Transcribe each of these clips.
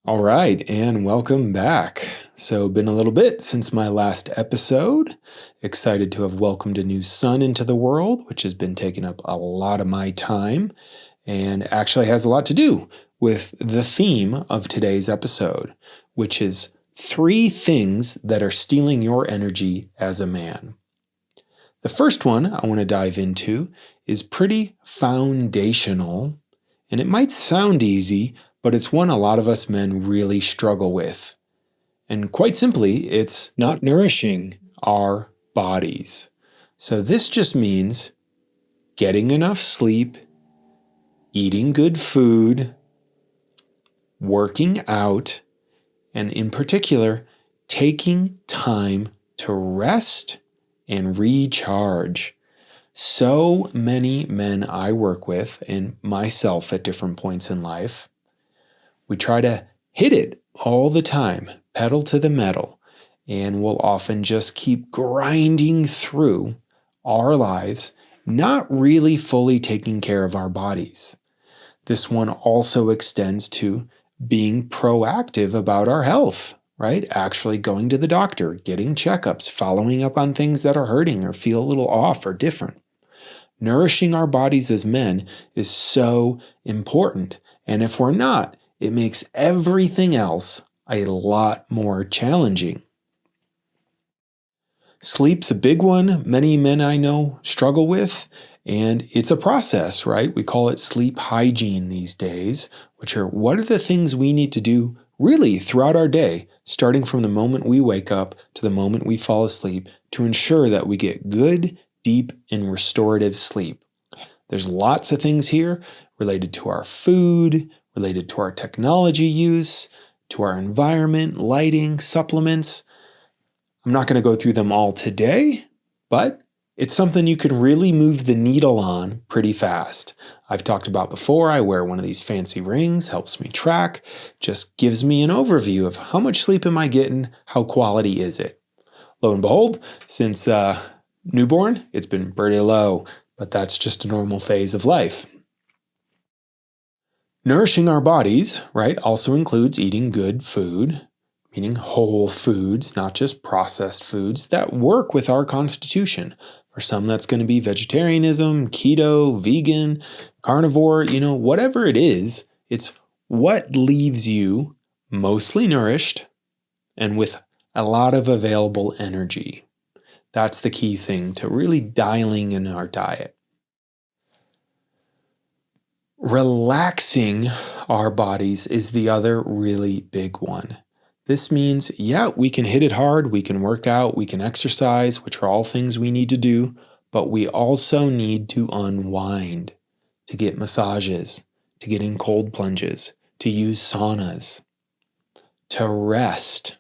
All right, and welcome back. So, been a little bit since my last episode. Excited to have welcomed a new son into the world, which has been taking up a lot of my time and actually has a lot to do with the theme of today's episode, which is 3 things that are stealing your energy as a man. The first one I want to dive into is pretty foundational, and it might sound easy, but it's one a lot of us men really struggle with. And quite simply, it's not nourishing our bodies. So this just means getting enough sleep, eating good food, working out, and in particular, taking time to rest and recharge. So many men I work with, and myself at different points in life, we try to hit it all the time, pedal to the metal, and we'll often just keep grinding through our lives, not really fully taking care of our bodies. This one also extends to being proactive about our health, right? Actually going to the doctor, getting checkups, following up on things that are hurting or feel a little off or different. Nourishing our bodies as men is so important. And if we're not, it makes everything else a lot more challenging. Sleep's a big one many men I know struggle with, and it's a process, right? We call it sleep hygiene these days, which are what are the things we need to do really throughout our day, starting from the moment we wake up to the moment we fall asleep, to ensure that we get good, deep, and restorative sleep. There's lots of things here related to our food, related to our technology use, to our environment, lighting, supplements. I'm not going to go through them all today, but it's something you can really move the needle on pretty fast. I've talked about before, I wear one of these fancy rings, helps me track, just gives me an overview of how much sleep am I getting, how quality is it. Lo and behold, since newborn, it's been pretty low, but that's just a normal phase of life. Nourishing our bodies, right, also includes eating good food, meaning whole foods, not just processed foods that work with our constitution. For some, that's going to be vegetarianism, keto, vegan, carnivore, whatever it is, it's what leaves you mostly nourished and with a lot of available energy. That's the key thing to really dialing in our diet. Relaxing our bodies is the other really big one. This means, we can hit it hard, we can work out, we can exercise, which are all things we need to do, but we also need to unwind, to get massages, to get in cold plunges, to use saunas, to rest.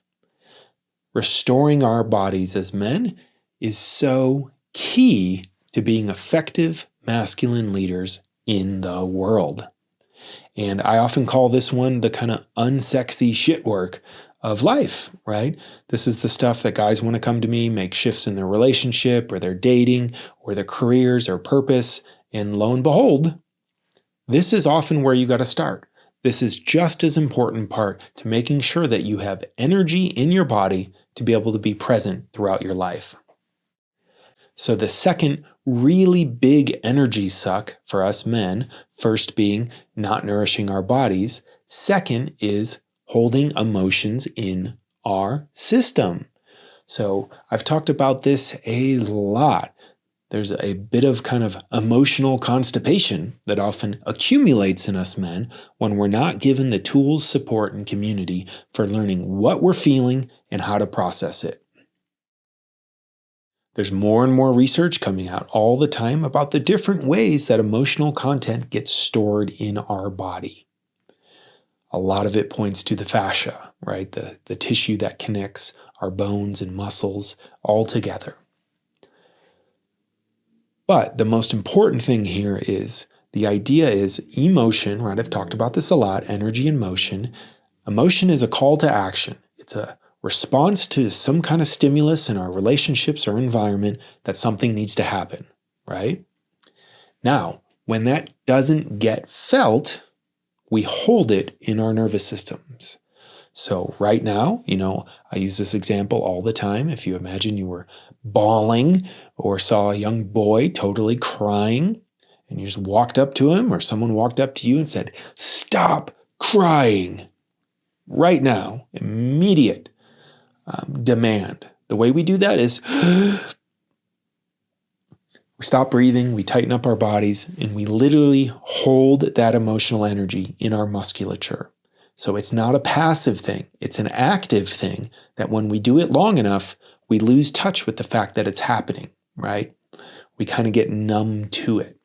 Restoring our bodies as men is so key to being effective masculine leaders in the world. And I often call this one the kind of unsexy shit work of life, right? This is the stuff that guys want to come to me, make shifts in their relationship or their dating or their careers or purpose. And lo and behold, this is often where you got to start. This is just as important part to making sure that you have energy in your body to be able to be present throughout your life. So the second really big energy suck for us men, first being not nourishing our bodies, second is holding emotions in our system. So I've talked about this a lot. There's a bit of kind of emotional constipation that often accumulates in us men when we're not given the tools, support, and community for learning what we're feeling and how to process it. There's more and more research coming out all the time about the different ways that emotional content gets stored in our body. A lot of it points to the fascia, right? The tissue that connects our bones and muscles all together. But the most important thing here is the idea is emotion, right? I've talked about this a lot, energy and motion. Emotion is a call to action. It's a response to some kind of stimulus in our relationships or environment that something needs to happen, right? Now, when that doesn't get felt, we hold it in our nervous systems. So right now, I use this example all the time. If you imagine you were bawling or saw a young boy totally crying, and you just walked up to him, or someone walked up to you and said, "Stop crying right now," immediate demand. The way we do that is we stop breathing, we tighten up our bodies, and we literally hold that emotional energy in our musculature. So it's not a passive thing, it's an active thing that when we do it long enough, we lose touch with the fact that it's happening, right? We kind of get numb to it.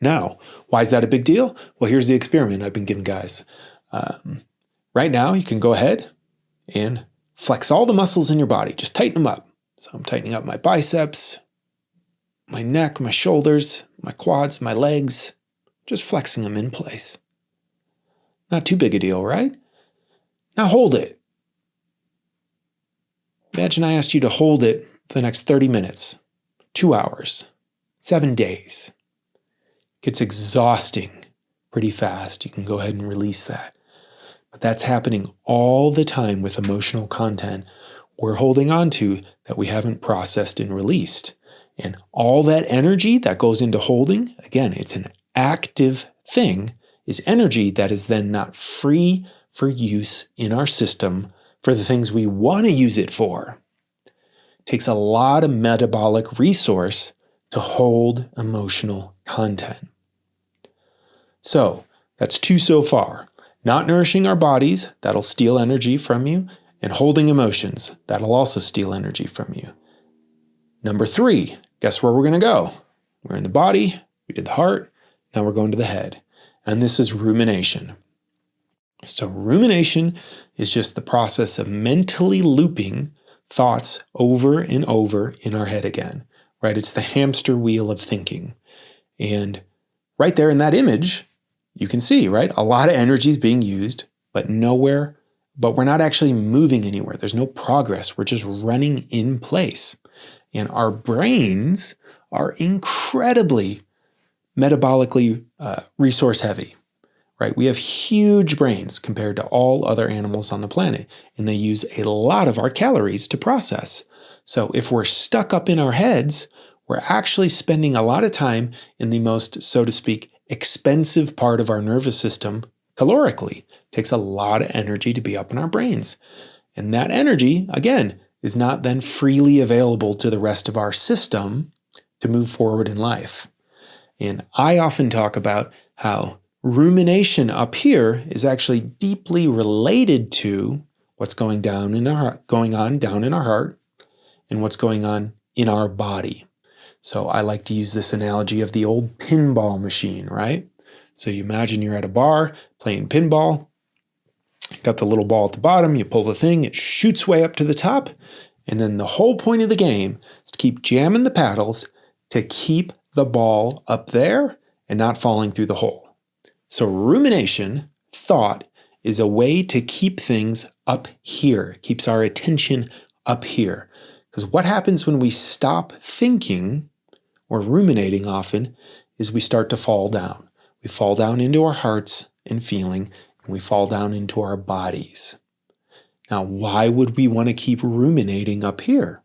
Now, why is that a big deal? Well, here's the experiment I've been giving guys. Right now, you can go ahead and flex all the muscles in your body. Just tighten them up. So I'm tightening up my biceps, my neck, my shoulders, my quads, my legs, just flexing them in place. Not too big a deal, right? Now hold it. Imagine I asked you to hold it for the next 30 minutes, 2 hours, 7 days. It gets exhausting pretty fast. You can go ahead and release that. But that's happening all the time with emotional content we're holding on to that we haven't processed and released. And all that energy that goes into holding, again, it's an active thing, is energy that is then not free for use in our system for the things we want to use it for. It takes a lot of metabolic resource to hold emotional content. So that's 2 so far. Not nourishing our bodies, that'll steal energy from you, and holding emotions, that'll also steal energy from you. Number 3, guess where we're going to go? We're in the body, we did the heart, now we're going to the head. And this is rumination. So rumination is just the process of mentally looping thoughts over and over in our head again, right? It's the hamster wheel of thinking. And right there in that image, you can see, right? A lot of energy is being used, but we're not actually moving anywhere. There's no progress. We're just running in place. And our brains are incredibly metabolically resource heavy, right? We have huge brains compared to all other animals on the planet, and they use a lot of our calories to process. So if we're stuck up in our heads, we're actually spending a lot of time in the most, so to speak, expensive part of our nervous system calorically. It takes a lot of energy to be up in our brains. And that energy, again, is not then freely available to the rest of our system to move forward in life. And I often talk about how rumination up here is actually deeply related to what's going on down in our heart and what's going on in our body. So I like to use this analogy of the old pinball machine, right? So you imagine you're at a bar playing pinball, got the little ball at the bottom, you pull the thing, it shoots way up to the top, and then the whole point of the game is to keep jamming the paddles to keep the ball up there and not falling through the hole. So rumination, thought, is a way to keep things up here. It keeps our attention up here. Because what happens when we stop thinking or ruminating often is we start to fall down. We fall down into our hearts and feeling, and we fall down into our bodies. Now, why would we want to keep ruminating up here?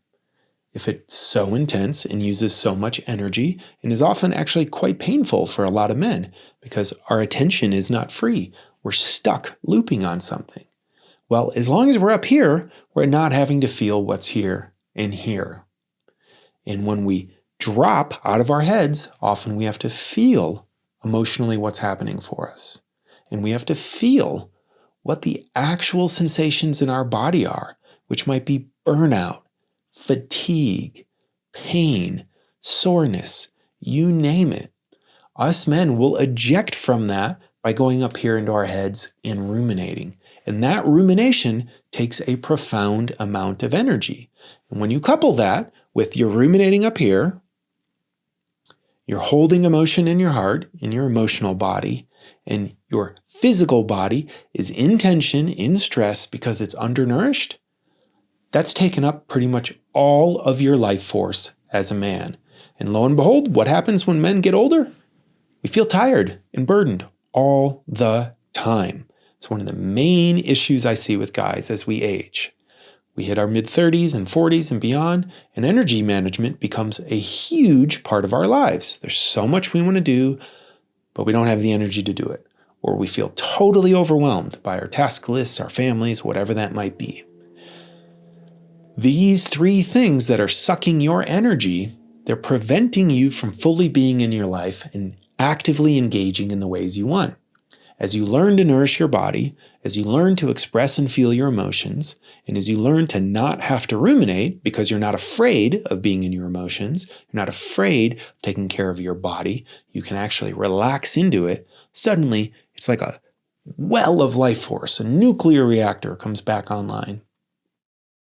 If it's so intense and uses so much energy and is often actually quite painful for a lot of men because our attention is not free. We're stuck looping on something. Well, as long as we're up here, we're not having to feel what's here and here. And when we drop out of our heads, often we have to feel emotionally what's happening for us. And we have to feel what the actual sensations in our body are, which might be burnout, fatigue, pain, soreness, you name it. Us men will eject from that by going up here into our heads and ruminating. And that rumination takes a profound amount of energy. And when you couple that with your ruminating up here, you're holding emotion in your heart, in your emotional body, and your physical body is in tension, in stress because it's undernourished, that's taken up pretty much all of your life force as a man. And lo and behold, what happens when men get older? We feel tired and burdened all the time. It's one of the main issues I see with guys as we age. We hit our mid-30s and 40s and beyond, and energy management becomes a huge part of our lives. There's so much we want to do, but we don't have the energy to do it. Or we feel totally overwhelmed by our task lists, our families, whatever that might be. These three things that are sucking your energy, they're preventing you from fully being in your life and actively engaging in the ways you want. As you learn to nourish your body, as you learn to express and feel your emotions, and as you learn to not have to ruminate because you're not afraid of being in your emotions, you're not afraid of taking care of your body, you can actually relax into it, suddenly it's like a well of life force, a nuclear reactor comes back online.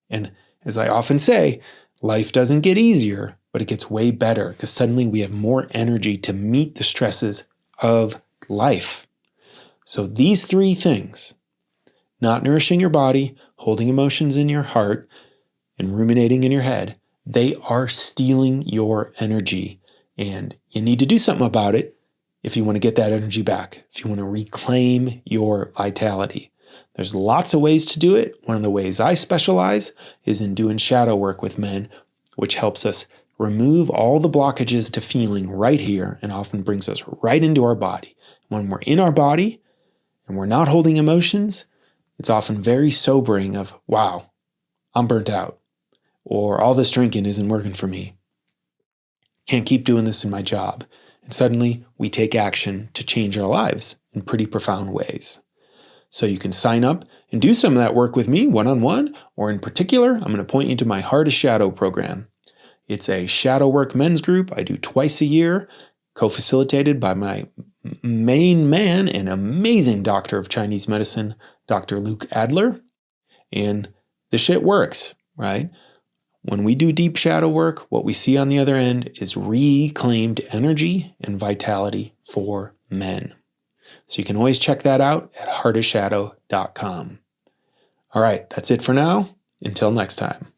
And as I often say, life doesn't get easier, but it gets way better because suddenly we have more energy to meet the stresses of life. So these three things, not nourishing your body, holding emotions in your heart, and ruminating in your head, they are stealing your energy. And you need to do something about it if you want to get that energy back, if you want to reclaim your vitality. There's lots of ways to do it. One of the ways I specialize is in doing shadow work with men, which helps us remove all the blockages to feeling right here and often brings us right into our body. When we're in our body, and we're not holding emotions, it's often very sobering of, wow, I'm burnt out. Or all this drinking isn't working for me. Can't keep doing this in my job. And suddenly we take action to change our lives in pretty profound ways. So you can sign up and do some of that work with me one-on-one, or in particular, I'm going to point you to my Heart is Shadow program. It's a shadow work men's group I do twice a year, co-facilitated by my main man and amazing doctor of Chinese medicine, Dr. Luke Adler. And the shit works, right? When we do deep shadow work, what we see on the other end is reclaimed energy and vitality for men. So you can always check that out at heartisshadow.com. All right, that's it for now. Until next time.